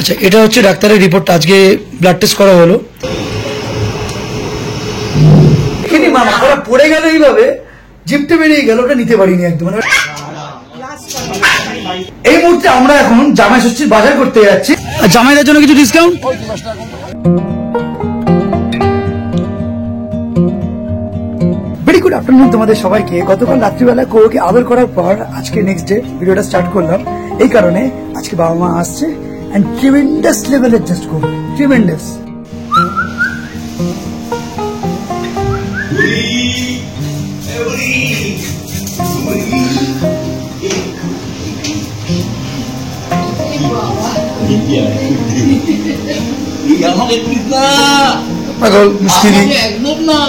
আচ্ছা, এটা হচ্ছে ডাক্তারের রিপোর্ট, আজকে ব্লাড টেস্ট করা হলো। এখানে মামা ওরা পড়ে গেল এইভাবে, জিপটে বেরিয়ে গেল, ওটা নিতে পারিনি একদম। এই মুহূর্তে আমরা এখন জামাই ষষ্ঠীর বাজার করতে যাচ্ছি। জামাইদের জন্য কিছু ডিসকাউন্ট। ভেরি গুড আফটারনুন তোমাদের সবাইকে। গতকাল রাত্রিবেলা কোকে আদর করার পর আজকে নেক্সট ডে ভিডিওটা স্টার্ট করলাম। এই কারণে আজকে বাবা মা আসছে এন্ড ট্রিমেন্ডাস লেভেলের জাস্ট করবো, ট্রিমেন্ডাস। পাগল মুশকিল একদম না।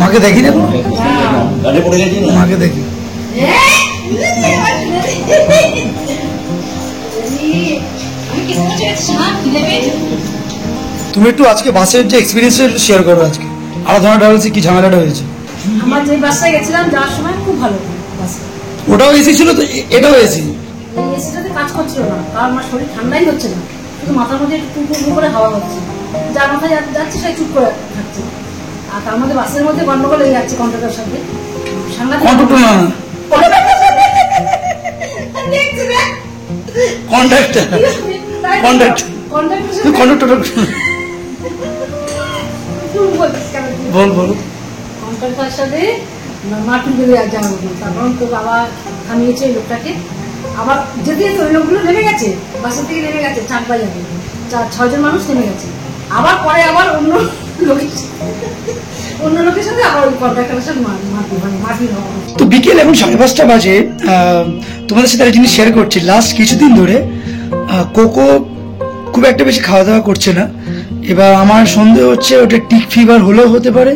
মাকে দেখি না, মাকে দেখি। তুমি একটু আজকে বাসের যে এক্সপিরিয়েন্স শেয়ার করো। আজকে আরাধনা ট্রাভেলসে কি ঝামেলাটা হয়েছে? আমার যে বাসে গেছিলাম যাওয়ার সময় খুব ভালো বাস, ওটাও এসি ছিল তো এটাও এসি। এই এসিটাতে কাজ করছিল না, কারণ আমার শরীর ঠান্ডাই হচ্ছে না, শুধু মাথার মধ্যে একটু টুকটুক করে হাওয়া হচ্ছে, যার মাথায় যাচ্ছে সে চুপ করে থাকছে। আর তার মধ্যে বাসের মধ্যে গন্ডগোল হয়ে যাচ্ছে কন্ট্রাক্টরের সাথে। কন্ট্রাক্টর না, কন্ট্রাক্টর, কন্ট্রাক্টর, কন্ট্রাক্টর বল বল। কন্ট্রাক্টরের সাথে মারপিট করে যাওয়া হতো, তারপর তো বাবা থামিয়েছে লোকটাকে। আবার যেতে যেতে ওই লোকগুলো নেমে গেছে, বাসের থেকে নেমে গেছে, 4 বাজারে 6জন মানুষ নেমে গেছে। আবার পরে আবার অন্য লোকের সাথে আবার ওই কন্ট্রাক্টরের সাথে মারপিট হওয়া। তো বিকেল এখন 5:30 বাজে। তোমাদের সাথে একটা জিনিস শেয়ার করছি। লাস্ট কিছুদিন ধরে কোকো খুব একটা বেশি খাওয়া দাওয়া করছে না। এবার আমার সন্দেহ হচ্ছে ওটা টিক ফিভার হলেও হতে পারে,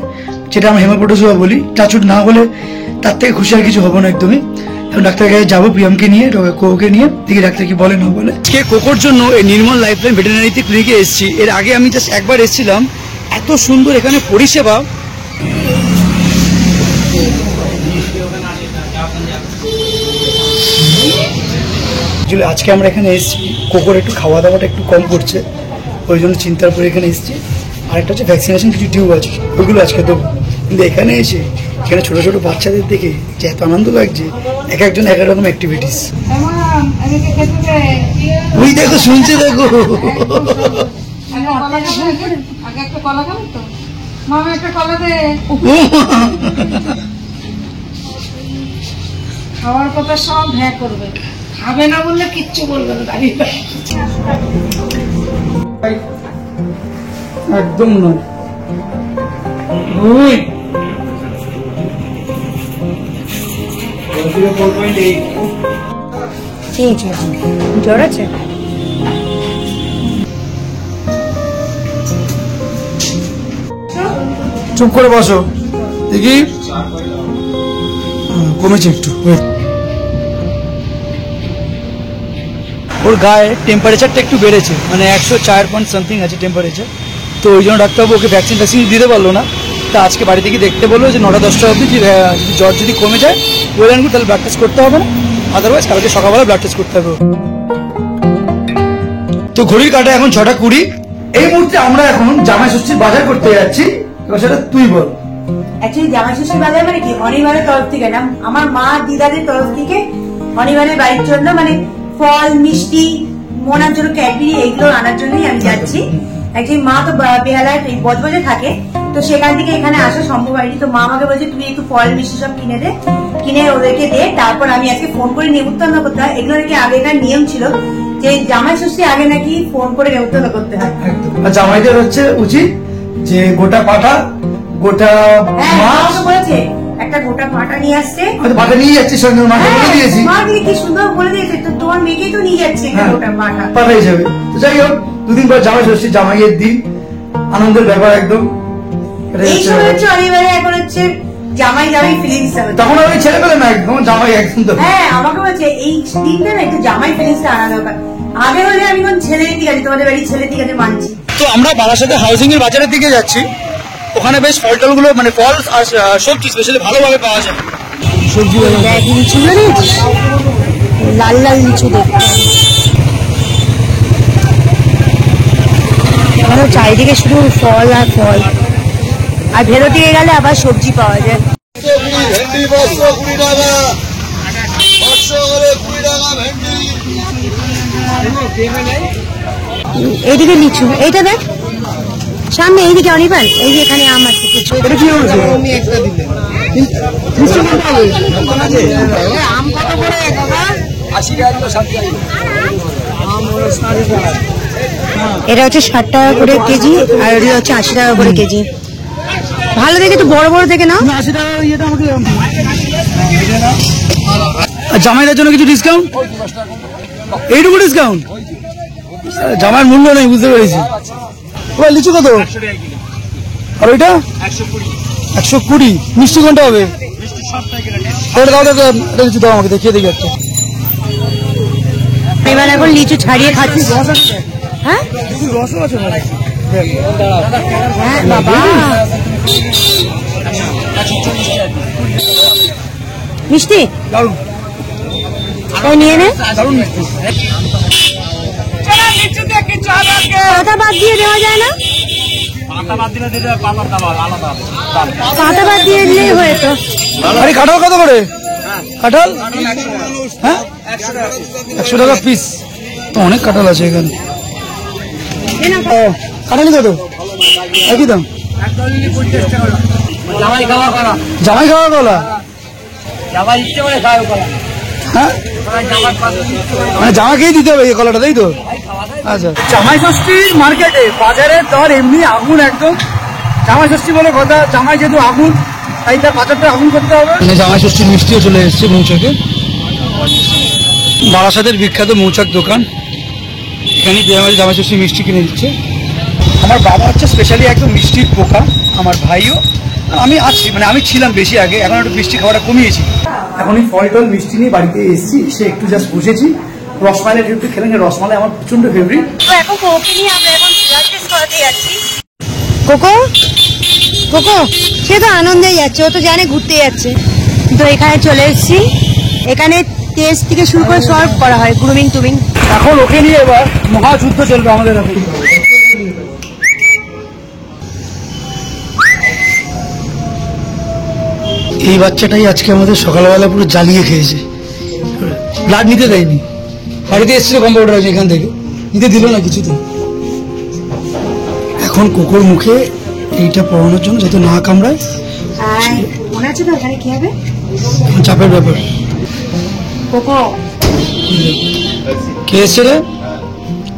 যেটা আমরা হেমাটোজোয়া বলি। টাচুট না হলে তার থেকে খুশি আর কিছু হবো না একদমই। এখন ডাক্তারের কাছে যাবো, প্রিয়ামকে নিয়ে, কোকোকে নিয়ে, দেখি ডাক্তার কি বলে না বলে। আজকে কোকোর জন্য এই নির্মল লাইফলাইন ভেটেরিনারিতে ক্লিনিকে এসেছি। এর আগে আমি জাস্ট একবার এসেছিলাম। এত সুন্দর এখানে পরিষেবা। আজকে আমরা এখানে এসেছি, কোকোর একটু খাওয়া দাওয়াটা একটু কম করছে, ওই জন্য চিন্তার পরে এখানে এসেছি। আর একটা হচ্ছে ভ্যাকসিনেশন কিছু টিউব আছে, ওইগুলো আজকে দেবো। কিন্তু এখানে এসে এখানে ছোট ছোট বাচ্চাদের দেখে যে এত আনন্দ লাগছে, এক একজন এক এক রকম অ্যাক্টিভিটিস। ওই দেখো, শুনছে, দেখো। খাওয়ার কথা সব হ্যাঁ করবে, খাবে না বললে কিচ্ছু বলবে না, দাঁড়িয়ে একদম নয়। জ্বর আছে? চুপ করে বসো, দেখি কমেছে একটু। ওর গায়ে টেম্পারেচারটা একটু বেড়েছে, মানে 104 আছে টেম্পারেচার। তো ওই জন্য ডাক্তারবাবু ওকে ভ্যাকসিন দিতে পারলো না। তা আজকে বাড়ি থেকে দেখতে বললো যে 9টা-10টা অবধি জ্বর যদি কমে যায় তাহলে ব্লাড টেস্ট করতে হবে না, আদারওয়াইজ কালকে সকালবেলা ব্লাড টেস্ট করতে হবে। তো ঘড়ির কাটা এখন 6:20। এই মুহূর্তে আমরা এখন জামাই ষষ্ঠীর বাজার করতে যাচ্ছি। সেটা তুই বল। অ্যাকচুয়ালি জামাই ষষ্ঠীর বাজার মানে কি, অনিবারের তরফ থেকে না, আমার মা দিদাদের তরফ থেকে অনিবারের বাড়ির জন্য মানে ফল মিষ্টি মোনার জন্য ক্যাডবেরি এইগুলো আনার জন্যই আমি যাচ্ছি। অ্যাকচুয়ালি মা তো বেহালায় বজবজে থাকে, তো সেখান থেকে এখানে আসা সম্ভব হয়নি। তো মা আমাকে বলছে তুমি একটু ফল মিষ্টি সব কিনে ওদেরকে দে, তারপর আমি আজকে ফোন করে নেমন্তন্ন করতে হয়। এগুলো নাকি আগেকার নিয়ম ছিল যে জামাই ষষ্ঠী আগে নাকি ফোন করে নেমন্তন্ন করতে হয়। জামাইদের হচ্ছে উচিত যে গোটা পাঠা, গোটা মাছ বলেছে, একটা গোটা পাটা নিয়ে আসছে, পাটা নিয়ে যাচ্ছি সঙ্গে, মাকে বলে দিয়েছি। মা কি সুন্দর বলে দিয়েছে, তো তোমার মেয়েকেই তো নিয়ে যাচ্ছে গোটা পাটা, পাটা হিসেবে। তো যাই হোক, 2 দিন পর জামাই ষষ্ঠী, জামাইয়ের দিন, আনন্দের ব্যাপার একদম। এই সময় হচ্ছে অনিবারে, এখন হচ্ছে জামাই জামাই ফিলিংস হবে। তখন আমি ছেলে পেলে না, একদম জামাই একদম। তো হ্যাঁ, আমাকে বলছে এই দিনটা না একটু জামাই ফিলিংসটা আনা দরকার। আগে হলে আমি কোন ছেলের দিকে আছি, তোমাদের বাড়ির ছেলের দিকে মানছি। তো আমরা বারাসাতে হাউজিং এর বাজারের দিকে যাচ্ছি। ওখানে বেশ ফল টলগুলো, মানে ফল আর সবজি স্পেশালি ভালোভাবে পাওয়া যায়। সবজি লিচু লাল লাল লিচু দেখতে চারিদিকে শুধু ফল আর ফল, আর ভেতর দিকে গেলে আবার সবজি পাওয়া যায়। ভেন্ডি 520 টাকা, 500 করে 20 টাকা ভেন্ডি। এইদিকে লিচু, এইটা দেখ সামনে, এইদিকে অনির্বাণ, এই যে এখানে আম আছে কিছু। এটা কি হয়েছে? আম কত করে দাদা? 80 টাকা কিলো, 60 টাকা কিলো। এটা হচ্ছে 60 টাকা করে কেজি, আর এটা হচ্ছে 80 টাকা করে কেজি। ভালো দেখে তো বড় বড় দেখে নাও। 80 টাকা ইয়েটা আমাকে জামাইদের জন্য কিছু ডিসকাউন্ট, এইটুকু ডিসকাউন্ট? জামাইয়ের মূল্য নেই, বুঝতে পেরেছি। ওই লিচু কত? আর ওইটা 120। মিষ্টি কোনটা হবে? ওটা দাও, এটা লিচু দাও আমাকে, দেখিয়ে দেখি একটা। এবার এখন লিচু ছাড়িয়ে খাচ্ছি। হ্যাঁ রসও আছে হ্যাঁ বাবা, মিষ্টি দারুন, তাই নিয়ে নে। দারুন মিষ্টি। পাতা বাদ দিয়ে দেওয়া যায় না? পাতা বাদ দিয়ে দিলেই হয়তো। আরে কাঁঠাল কত করে? কাঁঠাল হ্যাঁ 100 টাকা পিস, তো অনেক কাঁঠাল আছে এখানে। কাঁঠালি কত? একই দাম। জামাই খাওয়া কলা, হ্যাঁ মানে জামাকেই দিতে হবে এই কলাটা, তাই তো? আচ্ছা, জামাই ষষ্ঠীর মার্কেটে বাজারের দর এমনি আগুন একদম। জামাই ষষ্ঠী বলে কথা, জামাই যেহেতু আগুন, তাই তার বাজারটা আগুন করতে হবে। জামাই ষষ্ঠীর মিষ্টিও চলে এসেছে মৌচাকে, বারাসাতের বিখ্যাত মৌচাক দোকান। এখানে জামাই ষষ্ঠীর মিষ্টি কিনে দিচ্ছে। আমার বাবা হচ্ছে স্পেশালি একদম মিষ্টির পোকা, আমার ভাইও। আমি আছি, মানে আমি ছিলাম বেশি আগে, এখন একটু মিষ্টি খাওয়াটা কমিয়েছি। এখন এই ফল টল মিষ্টি নিয়ে বাড়িতে এসেছি, সে একটু জাস্ট বসেছি। রসমালাই একটু খেলেন, রসমালাই আমার প্রচন্ড ফেভারিট। এখন কোকোকে নিয়ে আমরা এখন ব্লাড টেস্ট করাতে যাচ্ছি। কোকো কোকো সে তো আনন্দেই যাচ্ছে, ও তো জানে ঘুরতে যাচ্ছে। তো এখানে চলে এসেছি, এখানে টেস্ট থেকে শুরু করে সব করা হয়, গ্রুমিং টুমিং। এখন ওকে নিয়ে এবার মহাযুদ্ধ চলবে আমাদের এখন। এই বাচ্চাটাই আজকে আমাদের সকালবেলা পুরো জ্বালিয়ে খেয়েছে, ব্লাড নিতে দেয়নি। বাড়িতে এসেছিল কম্পাউন্ডার আছে এখান থেকে, নিতে দিল না কিছুতে। এখন কোকোর মুখে এইটা পড়ানোর জন্য যাতে না কামড়ায়, মনে আছে তো এখানে কি হবে? চাপের ব্যাপার। কোকো কে এসছে রে?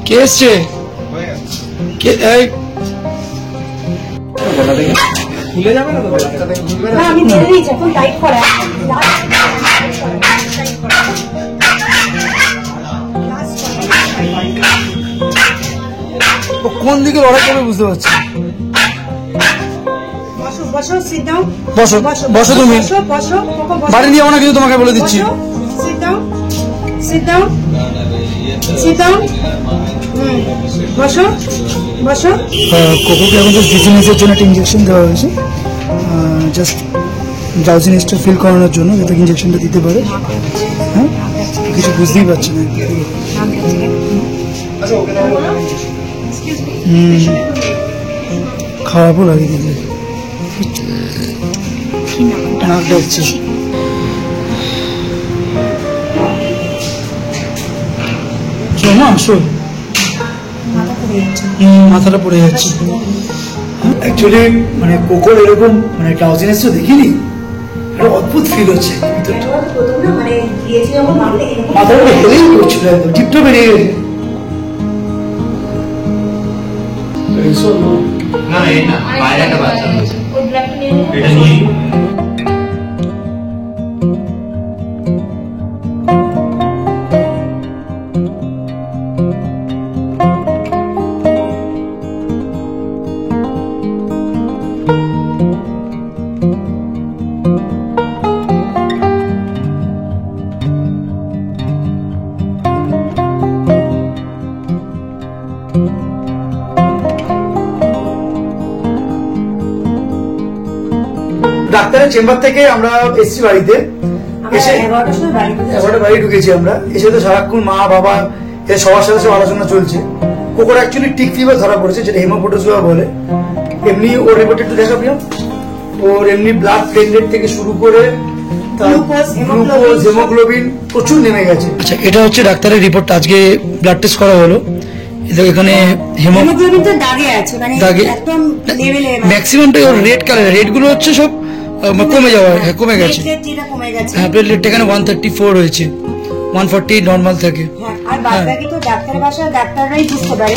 কে এসছে? খুলে যাবে না তো? না আমি বের দিয়েছি, এখন টাইট করা। কোন দিকে লড়াই করবে বুঝতে পারছি। বসো বসো, সিট ডাউন। বসো বসো, তুমি বসো বসো, কোকো বসো। বাড়ি নিয়ে যাবো না কিন্তু, তোমাকে বলে দিচ্ছি। Sit down, sit down, sit down. বসো বসো। কোকোকে এখন জাস্ট ডিজিনেসের জন্য একটা ইঞ্জেকশন দেওয়া হয়েছে, জাস্ট ড্রাউজিনেসটা ফিল করানোর জন্য, যাতে ইঞ্জেকশনটা দিতে পারে। হ্যাঁ, কিছু বুঝতেই পারছি না। খারাপও লাগে দিলে, নাক ডাকছে। মা আসো, মাথাটা পড়ে যাচ্ছে। অ্যাকচুয়ালি মানে কোকোর এরকম মানে ড্রাউজিনেস তো দেখিনি, একটা অদ্ভুত ফিল হচ্ছে ভিতরটা। মাথাটা হেলেই করছিল, একদম টিপটা বেরিয়ে গেছে। না এটা বাইরে একটা বাচ্চা আছে, এটা নিয়ে ডাক্তারের চেম্বার থেকে আমরা এসছি বাড়িতে, এসে 11টার সময় বাড়ি ঢুকেছি। বাড়ি ঢুকেছি আমরা। এসে তো সারাক্ষণ মা বাবা এর সবার সাথে সব আলোচনা চলছে। কোকোর অ্যাকচুয়ালি টিক ফিভার ধরা পড়েছে, যেটা হেমোপ্রোটোজোয়া বলে। এমনি ওর রিপোর্ট একটু দেখা প্রিয়, ওর এমনি ব্লাড প্লেটলেট থেকে শুরু করে গ্লুকোজ, গ্লুকোজ, হেমোগ্লোবিন প্রচুর নেমে গেছে। আচ্ছা, এটা হচ্ছে ডাক্তারের রিপোর্ট, আজকে ব্লাড টেস্ট করা হলো। এখানে হিমোগ্লোবিন তো দাগে আছে, মানে দাগে একদম লেভেলে, ম্যাক্সিমামটাই ওর রেড কালার, রেড গুলো হচ্ছে সব কমে যাওয়া, কমে গেছে। যেটা কমে গেছে, হ্যাঁ, প্লেটলেট এখানে 134 হয়েছে, 140 নর্মাল থাকে। হ্যাঁ, আর বাদবাকি তো ডাক্তারের ভাষায় ডাক্তাররাই বুঝতে পারে।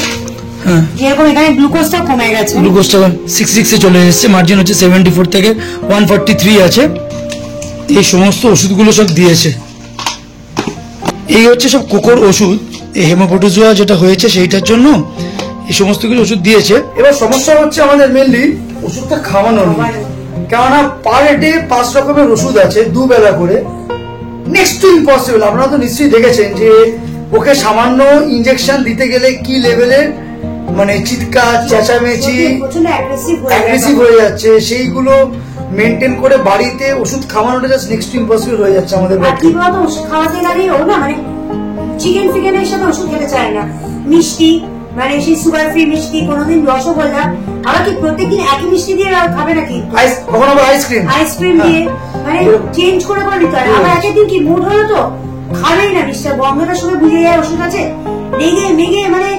হ্যাঁ, যেরকম এখানে গ্লুকোজটা কমে গেছে, গ্লুকোজটা 66 এ চলে এসেছে, মার্জিন হচ্ছে 74 থেকে 143 আছে। এই সমস্ত ওষুধগুলো সব দিয়েছে। এই হচ্ছে সব কোকোর ওষুধ, এই হেমোপ্রোটোজোয়া যেটা হয়েছে সেইটার জন্য এই সমস্ত কিছু ওষুধ দিয়েছে। এবার সমস্যা হচ্ছে আমাদের মেনলি ওষুধটা খাওয়ানোর, কেননা পার ডে 5 রকমের ওষুধ আছে, 2 বেলা করে। Next to impossible. আপনারা তো নিশ্চয়ই দেখেছেন যে ওকে সামান্য ইনজেকশন দিতে গেলে কি লেভেলের মানে চিৎকার চেঁচামেচি, প্রচন্ড অ্যাগ্রেসিভ অ্যাগ্রেসিভ হয়ে যাচ্ছে। সেইগুলো মেনটেন করে বাড়িতে ওষুধ খাওয়ানোটা জাস্ট নেক্সট টু ইম্পসিবল হয়ে যাচ্ছে আমাদের আর পক্ষে। কি বলতো, ওষুধ খাওয়াতে গেলে ও না মানে চিকেন ফিকেনের সাথে ওষুধ খেতে চায় না। মিষ্টি মানে সেই সুগার ফ্রি মিষ্টি, কোনোদিন রসগোল্লা, আবার কি প্রত্যেকদিন একই মিষ্টি দিয়ে খাবে নাকি, কখনো আবার আইসক্রিম আইসক্রিম দিয়ে, মানে চেঞ্জ করে করে নিতে হয়। আবার একের দিন কি মুড হলো তো খাবেই না মিষ্টি, গন্ধটার সময় বুঝে যায় ওষুধ আছে, রেগে মেগে মানে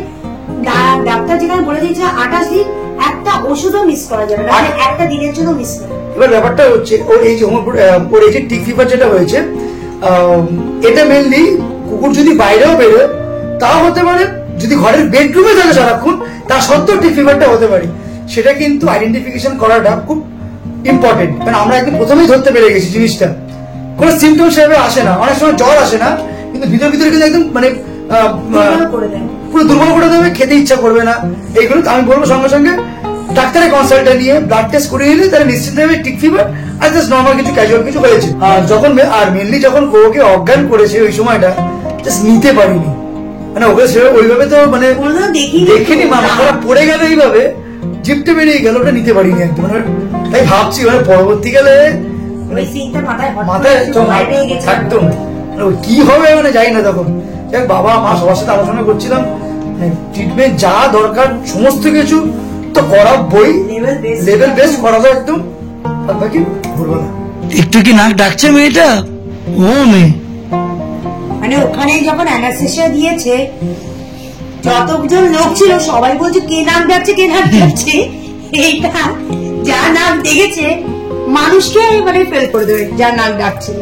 ডাক্তার যেখানে বলে দিয়েছে 28 দিন একটা ওষুধও মিস করা যাবে না, মানে একটা দিনের জন্য মিস করা। এবার ব্যাপারটা হচ্ছে ওর এই যে ওর এই যে টিক ফিভার যেটা হয়েছে, এটা মেনলি কুকুর যদি বাইরেও বেরোয় তাও হতে পারে, যদি ঘরের বেডরুমে থাকে সারাক্ষণ তা সত্ত্বেও টিক ফিভারটা হতে পারে। সেটা কিন্তু আইডেন্টিফিকেশন করাটা খুব ইম্পর্টেন্ট, কারণ আমরা একদম প্রথমেই ধরতে পেরে গেছি জিনিসটা। কোনো সিমটম সেভাবে আসে না, অনেক সময় জ্বর আসে না, কিন্তু ভিতর ভিতরে কিন্তু একদম মানে পুরো দুর্বল করে দেবে, খেতে ইচ্ছা করবে না। এইগুলো আমি বলবো সঙ্গে সঙ্গে ডাক্তারের কনসাল্টে নিয়ে ব্লাড টেস্ট করিয়ে নিলে তারা নিশ্চিত হবে টিক ফিভার আর জাস্ট নর্মাল কিছু ক্যাজুয়াল কিছু হয়েছে। আর যখন আর মেনলি যখন ওকে অজ্ঞান করেছে ওই সময়টা জাস্ট নিতে পারিনি, মানে ওকে ওইভাবে তো মানে দেখিনি, মাথা পড়ে গেল এইভাবে, জিপটে বেরিয়ে গেল, ওটা নিতে পারিনি একদম। মানে তাই ভাবছি মানে পরবর্তীকালে মাথায় একদম কি হবে মানে যাই না। তখন বাবা মা সবার সাথে আলোচনা করছিলাম, ট্রিটমেন্ট যা দরকার সমস্ত কিছু তো করাবই, লেভেল বেস করাবো একদম। বাকি ভুলবো না। একটু কি নাক ডাকছে মেয়েটা? ও মেয়ে মানে ওখানে যখন অ্যানাস্থেসিয়া দিয়েছে যতজন লোক ছিল সবাই বলছে কে নাক ডাকছে, কে নাক ডাকছে। এইটা যা নাক দেখেছে মানুষকে মানে ফেল করে দেবে, যা নাক ডাকছে।